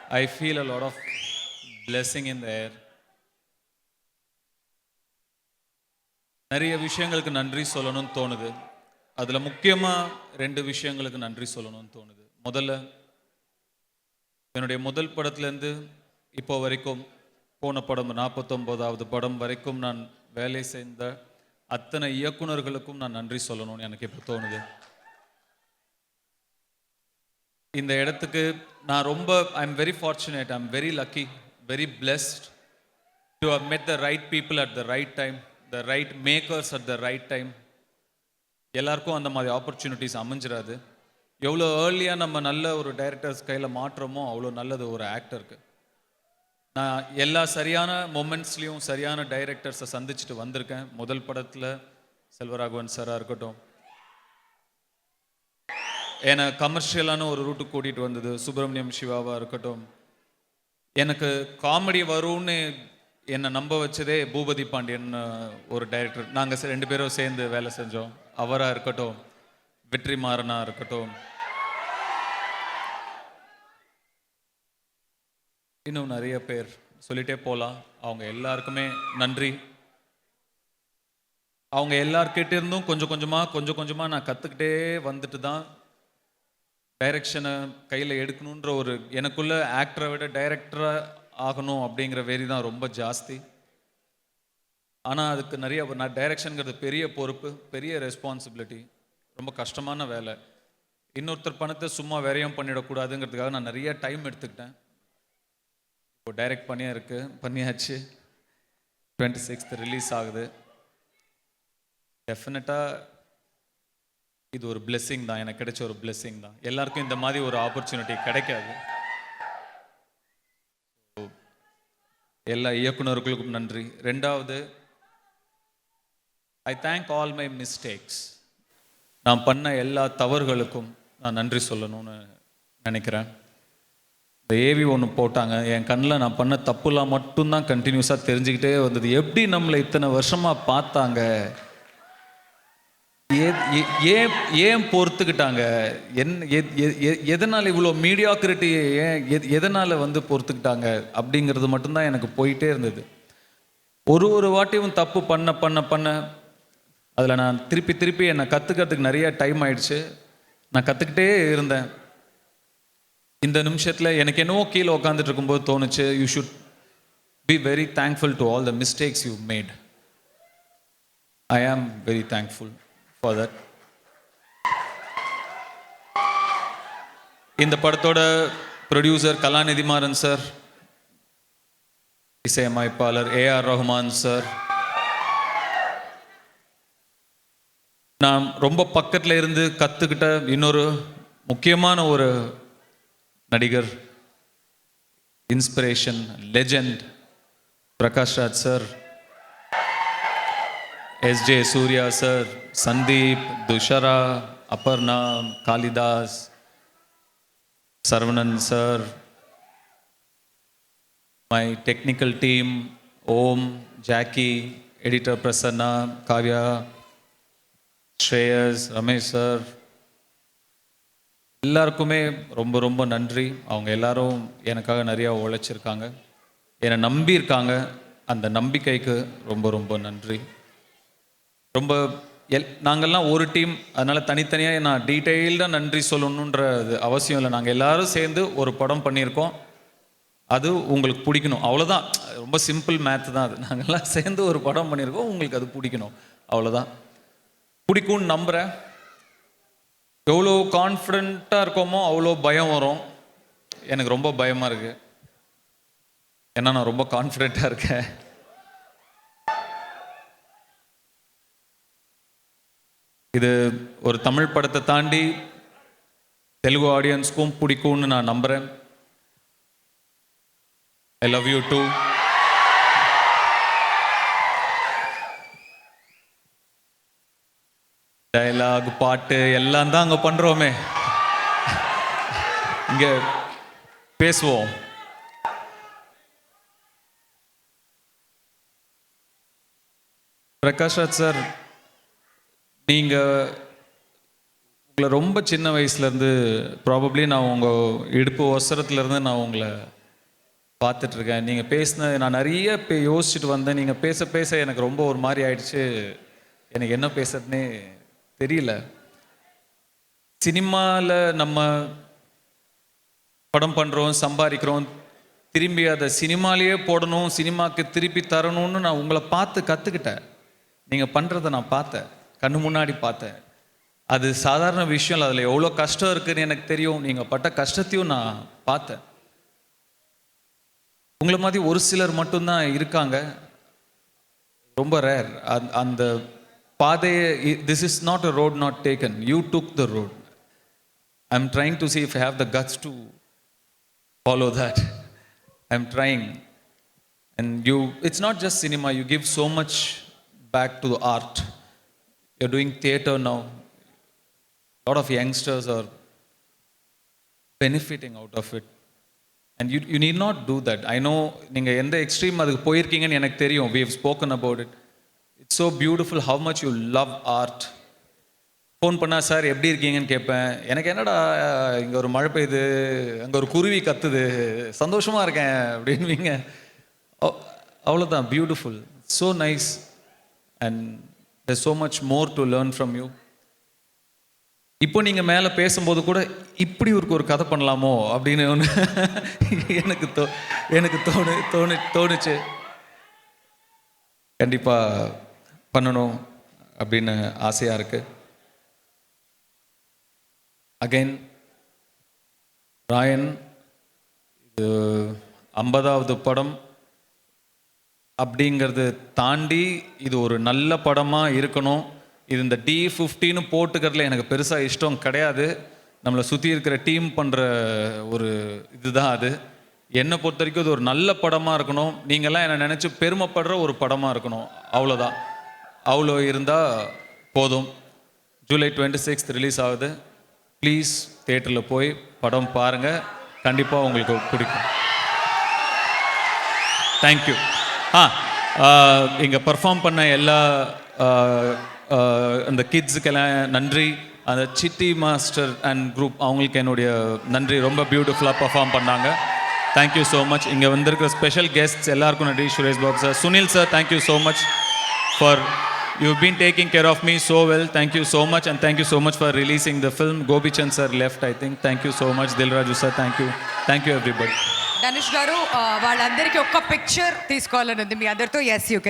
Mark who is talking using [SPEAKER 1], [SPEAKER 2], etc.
[SPEAKER 1] I feel a lot of blessing in the air. நிறைய விஷயங்களுக்கு நன்றி சொல்லணும்னு தோணுது. அதில் முக்கியமாக 2 விஷயங்களுக்கு நன்றி சொல்லணும்னு தோணுது. முதல்ல என்னுடைய முதல் படத்துலேருந்து இப்போ வரைக்கும் போன படம் 49வது படம் வரைக்கும் நான் வேலை செய்த அத்தனை இயக்குனர்களுக்கும் நான் நன்றி சொல்லணும்னு எனக்கு இப்போ தோணுது. இந்த இடத்துக்கு நான் ரொம்ப I am very fortunate, I am very lucky, very blessed to have met the right people at the right time, the right makers at the right time. எல்லாருக்கும் அந்த மாதிரி ஆப்பர்ச்சுனிட்டிஸ் அமைஞ்சிடாது. எவ்வளோ ஏர்லியாக நம்ம நல்ல ஒரு டைரக்டர்ஸ் கையில் மாற்றமோ அவ்வளோ நல்லது ஒரு ஆக்டருக்கு. நான் எல்லா சரியான மொமெண்ட்ஸ்லேயும் சரியான டைரக்டர்ஸை சந்திச்சுட்டு வந்திருக்கேன். முதல் படத்தில் செல்வராகவன் சாராக இருக்கட்டும், என்னை கமர்ஷியலான ஒரு ரூட்டுக்கு கூட்டிகிட்டு வந்தது சுப்பிரமணியம் சிவாவாக இருக்கட்டும், எனக்கு காமெடி வரும்னு என்னை நம்ப வச்சதே பூபதி பாண்டியன் ஒரு டைரக்டர். நாங்கள் 2 பேரும் சேர்ந்து வேலை செஞ்சோம். அவராக இருக்கட்டும், வெற்றிமாறனாக இருக்கட்டும், இன்னும் நிறைய பேர் சொல்லிட்டே போகலாம். அவங்க எல்லாருக்குமே நன்றி. அவங்க எல்லார்கிட்ட இருந்தும் கொஞ்சம் கொஞ்சமாக நான் கற்றுக்கிட்டே வந்துட்டு தான் டைரக்ஷனை கையில் எடுக்கணுன்ற ஒரு எனக்குள்ள ஆக்டரை விட டைரக்டராக ஆகணும் அப்படிங்கிற வெறி தான் ரொம்ப ஜாஸ்தி. ஆனால் அதுக்கு நிறைய நான் டைரக்ஷனுங்கிறது பெரிய பொறுப்பு, பெரிய ரெஸ்பான்சிபிலிட்டி, ரொம்ப கஷ்டமான வேலை. இன்னொருத்தர் பணத்தை சும்மா விரயம் பண்ணிடக்கூடாதுங்கிறதுக்காக நான் நிறைய டைம் எடுத்துக்கிட்டேன். இப்போ டைரக்ட் பண்ணியாச்சு. 26th ரிலீஸ் ஆகுது. டெஃபினட்டாக இது ஒரு பிளெஸ்ஸிங் தான், எனக்கு கிடைச்ச ஒரு பிளெஸ்ஸிங் தான். எல்லாருக்கும் இந்த மாதிரி ஒரு ஆப்பர்ச்சுனிட்டி கிடைக்காது. எல்லா இயக்குனர்களுக்கும் நன்றி. 2வது, I thank all my mistakes. நான் பண்ண எல்லா தவறுகளுக்கும் நான் நன்றி சொல்லணும்னு நினைக்கிறேன். இந்த ஏவி ஒன்று போட்டாங்க, என் கண்ணில் நான் பண்ண தப்புலாம் மட்டும்தான் கண்டினியூஸாக தெரிஞ்சுக்கிட்டே வந்தது. எப்படி நம்மளை இத்தனை வருஷமாக பார்த்தாங்க, ஏன் பொறுத்துக்கிட்டாங்க, எதனால் இவ்வளோ மீடியாக்ரிட்டி, எதனால் பொறுத்துக்கிட்டாங்க அப்படிங்கிறது மட்டும்தான் எனக்கு போயிட்டே இருந்தது. ஒரு வாட்டியும் தப்பு பண்ண அதில் நான் திருப்பி என்னை கற்றுக்கிறதுக்கு நிறைய டைம் ஆயிடுச்சு. நான் கற்றுக்கிட்டே இருந்தேன். இந்த நிமிஷத்தில் எனக்கு என்னவோ கீழே உட்காந்துட்டு இருக்கும்போது தோணுச்சு, you should be very thankful to all the mistakes you made. I am very thankful for that. இந்த படத்தோட ப்ரொடியூசர் கலாநிதி மாறன் சார், இசையமைப்பாளர் ஏஆர் ரஹ்மான் சார், நான் ரொம்ப பக்கத்தில் இருந்து கற்றுக்கிட்ட இன்னொரு முக்கியமான ஒரு நடிகர், inspiration, legend Prakash Raj sir, SJ Suryah sir, Sandeep, Dushara, Aparna, Kalidas, Saravanan sir, my technical team, Om, Jackie, editor Prasanna, Kavya, Shreyas, Ramesh sir, எல்லாருக்குமே ரொம்ப நன்றி. அவங்க எல்லாரும் எனக்காக நிறையா உழைச்சிருக்காங்க, என்னை நம்பியிருக்காங்க. அந்த நம்பிக்கைக்கு ரொம்ப நன்றி. நாங்கள்லாம் ஒரு டீம், அதனால் தனித்தனியாக நான் டீட்டெயில்டாக நன்றி சொல்லணுன்றது அவசியம் இல்லை. நாங்கள் எல்லாரும் சேர்ந்து ஒரு படம் பண்ணியிருக்கோம், அது உங்களுக்கு பிடிக்கணும், அவ்வளோதான். ரொம்ப சிம்பிள் மேத் தான் அது. நாங்கள்லாம் சேர்ந்து ஒரு படம் பண்ணியிருக்கோம், உங்களுக்கு அது பிடிக்கணும், அவ்வளோதான். பிடிக்கும்னு நம்புகிறேன். எவ்வளோ கான்ஃபிடென்ட்டாக இருக்கோமோ அவ்வளோ பயம் வரும். எனக்கு ரொம்ப பயமாக இருக்குது, ஏன்னா நான் ரொம்ப கான்ஃபிடென்ட்டாக இருக்கேன். இது ஒரு தமிழ் படத்தை தாண்டி தெலுங்கு ஆடியன்ஸ்க்கும் பிடிக்கும்னு நான் நம்புகிறேன். I love you too. Dialogue, பாட்டு எல்லாம் தான் அங்கே பண்ணுறோமே, இங்கே பேசுவோம். பிரகாஷ் ராஜ் சார், நீங்கள் உங்களை ரொம்ப சின்ன வயசுலேருந்து, ப்ராபப்ளி நான் உங்கள் இடுப்பு ஒசரத்துலேருந்து நான் உங்களை பார்த்துட்ருக்கேன். நீங்கள் பேசின நான் நிறைய யோசிச்சுட்டு வந்தேன். நீங்கள் பேச பேச எனக்கு ரொம்ப ஒரு மாதிரி ஆயிடுச்சு. எனக்கு என்ன பேசுறதுனே தெரியல. சினிமாவில் நம்ம படம் பண்ணுறோம், சம்பாதிக்கிறோம், திரும்பி அதை சினிமாலேயே போடணும், சினிமாவுக்கு திருப்பி தரணும்னு நான் உங்களை பார்த்து கற்றுக்கிட்டேன். நீங்கள் பண்ணுறதை நான் பார்த்தேன், கண்ணு முன்னாடி பார்த்தேன். அது சாதாரண விஷயம் இல்லை, அதில் எவ்வளோ கஷ்டம் இருக்குதுன்னு எனக்கு தெரியும். நீங்கள் பட்ட கஷ்டத்தையும் நான் பார்த்தேன். உங்களை மாதிரி ஒரு சிலர் மட்டும்தான் இருக்காங்க, ரொம்ப ரேர். அந்த பாதையை, this is not a road not taken, you took the road. I am trying to see if I have the guts to follow that. I'm trying. And it's not just cinema, you give so much back to the art. You're doing theater now. A lot of youngsters are benefiting out of it. And you need not do that. I know நீங்க எந்த extreme அதுக்கு போயிருக்கீங்கன்னு எனக்கு தெரியும். We have spoken about it. It's so beautiful how much you love art. Phone பண்ணால் sir எப்படி இருக்கீங்கன்னு கேட்பேன். எனக்கு என்னடா இங்கே ஒரு மழை பெய்யுது, அங்கே ஒரு குருவி கத்துது, சந்தோஷமாக இருக்கேன் அப்படின்வீங்க. அவ்வளோதான். Beautiful, so nice. And there's so much more to learn from you. இப்போ நீங்கள் மேலே பேசும்போது கூட இப்படி ஒரு கதை பண்ணலாமோ அப்படின்னு ஒன்று எனக்கு தோணுச்சு. கண்டிப்பாக பண்ணணும் அப்படின்னு ஆசையாக இருக்குது. அகைன் ராயன், இது 50வது படம் அப்படிங்கிறது தாண்டி இது ஒரு நல்ல படமாக இருக்கணும். இது இந்த D15 போட்டுக்கிறதுல எனக்கு பெருசாக இஷ்டம் கிடையாது. நம்மளை சுற்றி இருக்கிற டீம் பண்ணுற ஒரு இதுதான் அது. என்னை பொறுத்த வரைக்கும் இது ஒரு நல்ல படமாக இருக்கணும். நீங்கள்லாம் என்னை நினச்சி பெருமைப்படுற ஒரு படமாக இருக்கணும், அவ்வளோதான். அவ்வளோ இருந்தால் போதும். ஜூலை 26 ரிலீஸ் ஆகுது. ப்ளீஸ் தியேட்டரில் போய் படம் பாருங்கள், கண்டிப்பாக உங்களுக்கு பிடிக்கும். தேங்க்யூ. இங்கே பர்ஃபார்ம் பண்ண எல்லா அந்த கிட்ஸுக்கெல்லாம் நன்றி. அந்த சிட்டி மாஸ்டர் அண்ட் குரூப் அவங்களுக்கு என்னுடைய நன்றி. ரொம்ப பியூட்டிஃபுல்லாக பர்ஃபார்ம் பண்ணாங்க. Thank you so much. இங்கே வந்திருக்கிற ஸ்பெஷல் கெஸ்ட்ஸ் எல்லாருக்கும் நன்றி. Suresh Babu sir, Sunil sir, thank you so much for you've been taking care of me so well. Thank you so much, and thank you so much for releasing the film. Gopi Chand sir left, I think. Thank you so much. Dilraju sir, thank you everybody.
[SPEAKER 2] Danish garu, వాళ్ళందరికీ ఒక్క picture తీసుకోవాలని ఉంది మీ అందరితో. yes you can.